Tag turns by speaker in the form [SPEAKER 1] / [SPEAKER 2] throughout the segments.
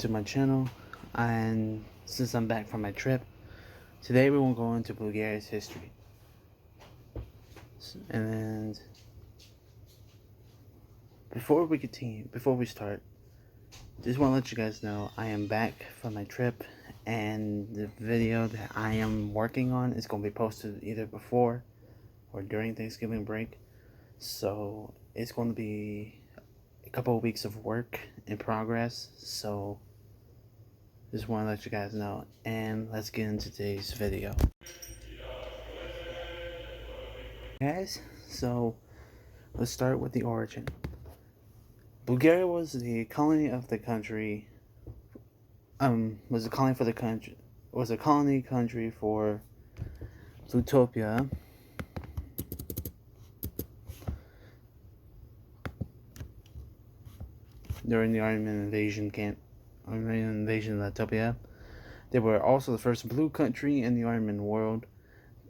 [SPEAKER 1] to my channel. And since I'm back from my trip, today we will go into Bulgaria's history. And before we start, just want to let you guys know I am back from my trip, and the video that I am working on is going to be posted either before or during Thanksgiving break. So it's going to be a couple of weeks of work in progress. So just want to let you guys know, and let's get into today's video. Guys, so let's start with the origin. Bulgaria was the colony of the country. Was a colony for the country. Was a colony country for Utopia. During the Armenian invasion of Utopia. They were also the first blue country in the Armenian world.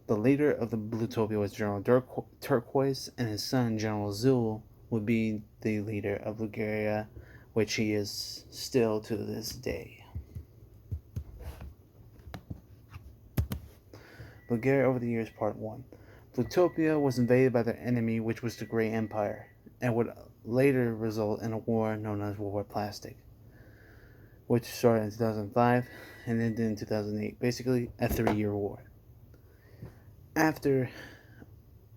[SPEAKER 1] The leader of the Blutopia was General Turquoise, and his son, General Zul, would be the leader of Bulgaria, which he is still to this day. Bulgaria over the years, Part 1. Blutopia was invaded by their enemy, which was the Grey Empire, and would later result in a war known as War Plastic, which started in 2005 and ended in 2008, basically a 3-year war. After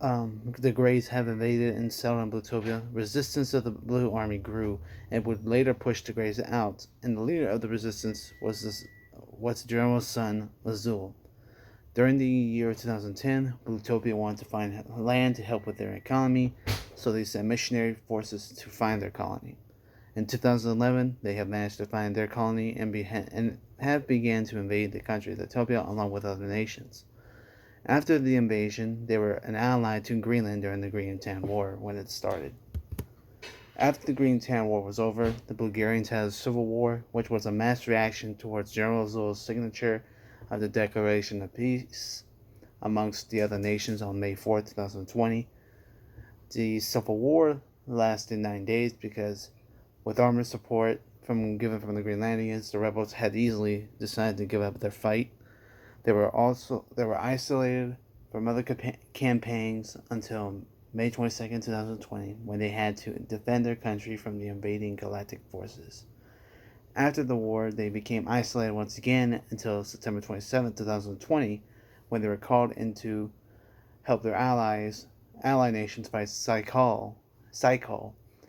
[SPEAKER 1] the Greys have invaded and settled in Blutopia, resistance of the Blue Army grew and would later push the Greys out, and the leader of the resistance was the general's son, Lazul. During the year 2010, Blutopia wanted to find land to help with their economy, so they sent missionary forces to find their colony. In 2011, they have managed to find their colony and have began to invade the country of Utopia along with other nations. After the invasion, they were an ally to Greenland during the Green and Tan War when it started. After the Green and Tan War was over, the Bulgarians had a civil war, which was a mass reaction towards General Zul's signature of the Declaration of Peace amongst the other nations on May 4, 2020. The civil war lasted 9 days because, with armor support given from the Greenlandians, the rebels had easily decided to give up their fight. They were isolated from other campaigns until May 22, 2020, when they had to defend their country from the invading galactic forces. After the war, they became isolated once again until September 27, 2020, when they were called in to help their ally nations fight Saikal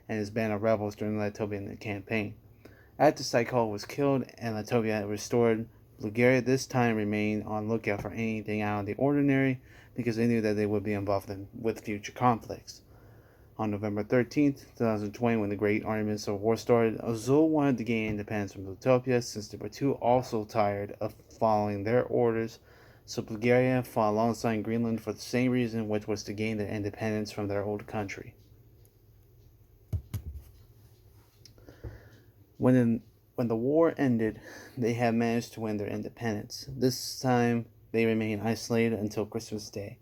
[SPEAKER 1] and his band of rebels during the Latvian campaign. After Saikal was killed and Latvia restored, Bulgaria this time remained on lookout for anything out of the ordinary because they knew that they would be involved with future conflicts. On November 13, 2020, when the Great Armenian Civil War started, Azul wanted to gain independence from Utopia since they were too also tired of following their orders, so Bulgaria fought alongside Greenland for the same reason, which was to gain their independence from their old country. When the war ended, they had managed to win their independence. This time, they remained isolated until Christmas Day,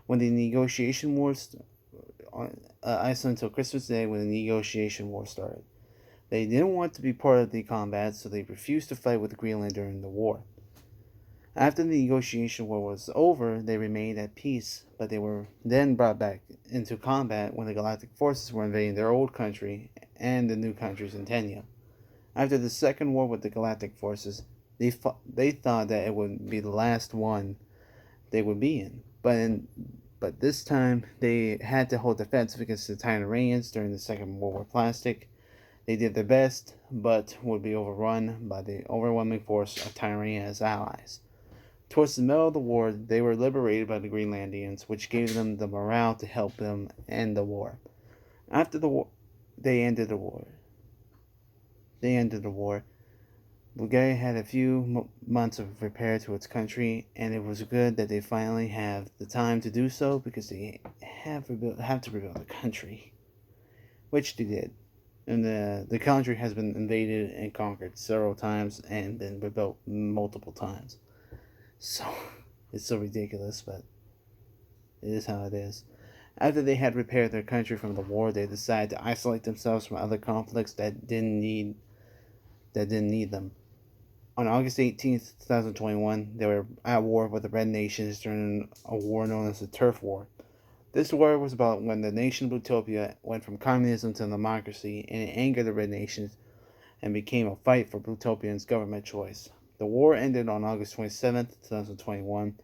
[SPEAKER 1] when the negotiation war started. They didn't want to be part of the combat, so they refused to fight with Greenland during the war. After the negotiation war was over, they remained at peace, but they were then brought back into combat when the galactic forces were invading their old country and the new countries in Tenya. After the second war with the galactic forces, they thought that it would be the last one they would be in. But this time, they had to hold defense against the Tyranians during the Second World War Plastic. They did their best, but would be overrun by the overwhelming force of Tyrania's allies. Towards the middle of the war, they were liberated by the Greenlandians, which gave them the morale to help them end the war. After the war, they ended the war. Bulgaria had a few months of repair to its country, and it was good that they finally have the time to do so because they have to rebuild the country, which they did. And the country has been invaded and conquered several times and been rebuilt multiple times. So it's so ridiculous, but it is how it is. After they had repaired their country from the war, they decided to isolate themselves from other conflicts that didn't need that didn't need them. On August 18th, 2021, they were at war with the Red Nations during a war known as the Turf War. This war was about when the nation of Blutopia went from communism to democracy, and it angered the Red Nations and became a fight for Blutopians' government choice. The war ended on August 27th, 2021.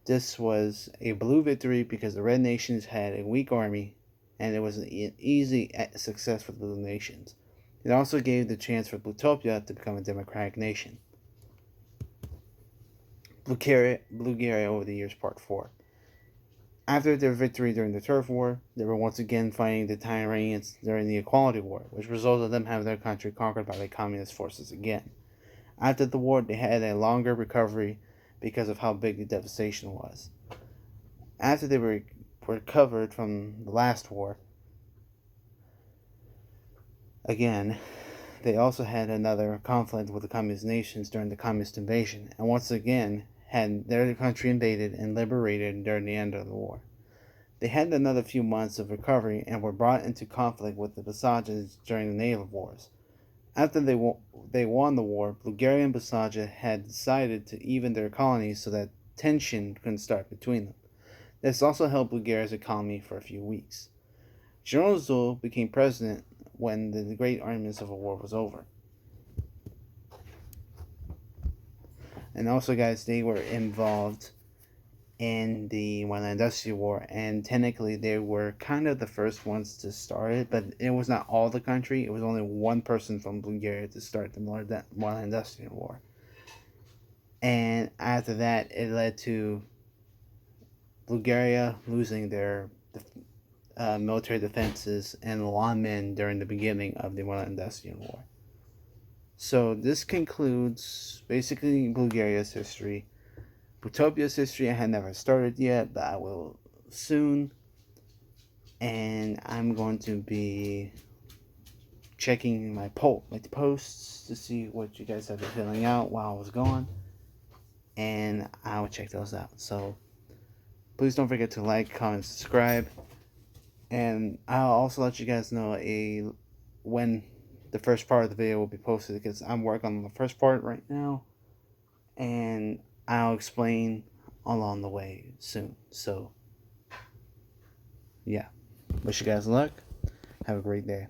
[SPEAKER 1] This was a blue victory because the Red Nations had a weak army, and it was an easy success for the Blue Nations. It also gave the chance for Blutopia to become a democratic nation. Blugarian over the years, Part 4. After their victory during the Turf War, they were once again fighting the Tyranians during the Equality War, which resulted in them having their country conquered by the communist forces again. After the war, they had a longer recovery because of how big the devastation was. After they were recovered from the last war, again, they also had another conflict with the communist nations during the communist invasion, and once again had their country invaded and liberated during the end of the war. They had another few months of recovery and were brought into conflict with the Basajas during the naval wars. After they won the war, Blugarian and Basaja had decided to even their colonies so that tension couldn't start between them. This also helped Bulgaria's economy for a few weeks. General Zul became president when the Great Armenian Civil War was over. And also, guys, they were involved in the Moldavia War, and technically they were kind of the first ones to start it, but it was not all the country. It was only one person from Bulgaria to start the Moldavia War. And after that, it led to Bulgaria losing their military defenses and lawmen during the beginning of the Moldavia War. So this concludes basically Bulgaria's history. Blutopia's history I had never started yet, but I will soon. And I'm going to be checking my posts to see what you guys have been filling out while I was gone. And I will check those out. So please don't forget to like, comment, subscribe. And I'll also let you guys know when the first part of the video will be posted, because I'm working on the first part right now, and I'll explain along the way soon. So yeah, wish you guys luck. Have a great day.